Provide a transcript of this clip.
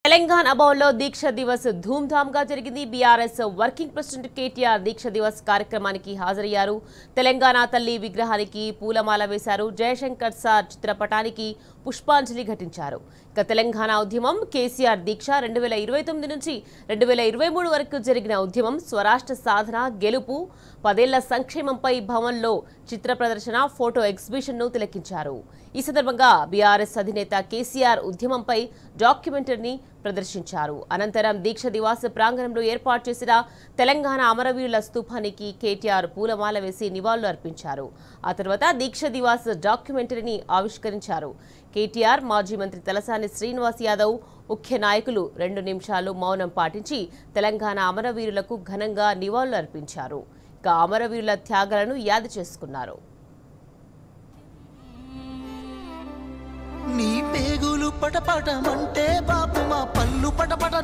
తెలంగాణ భవన్లో దీక్ష దివస్ ధూమ్ధామ్గా జరిగింది. BRS working president KTR దీక్ష దివస్ కార్యక్రమానికి హాజరయ్యారు. తెలంగాణ తల్లి విగ్రహానికి పూలమాల వేశారు. జయశంకర్ సార్ చిత్రపటానికి పుష్పాంజలి ఘటించారు. ఇక తెలంగాణ ఉద్యమం కేసీఆర్ దీక్ష 2029 నుంచి 2023 వరకు జరిగిన ఉద్యమం స్వరాష్ట్ర సాధన గెలుపు 10 ఏళ్ల సంక్షేమంపై భవన్లో చిత్ర ప్రదర్శన ఫోటో ఎగ్జిబిషన్ను తిలకించారు. ఈ సందర్భంగా బీఆర్ఎస్ అధినేత కేసీఆర్ ఉద్యమంపై డాక్యుమెంటరీని ప్రదర్శించారు. అనంతరం దీక్ష దివాస్ ప్రాంగణంలో ఏర్పాటు చేసిన తెలంగాణ అమరవీరుల స్తూపానికి కేటీఆర్ పూలమాల వేసి నివాళులు అర్పించారు. ఆ తర్వాత దీక్ష దివాస్ డాక్యుమెంటరీని ఆవిష్కరించారు. కేటీఆర్, మాజీ మంత్రి తలసాని శ్రీనివాస్ యాదవ్, ముఖ్య నాయకులు 2 నిమిషాలు మౌనం పాటించి తెలంగాణ అమరవీరులకు ఘనంగా నివాళులు అర్పించారు. ఇక అమరవీరుల త్యాగాలను యాది చేసుకున్నారు. నీ పేగులు పటపటమంటే బాపు మా పళ్ళు పటపట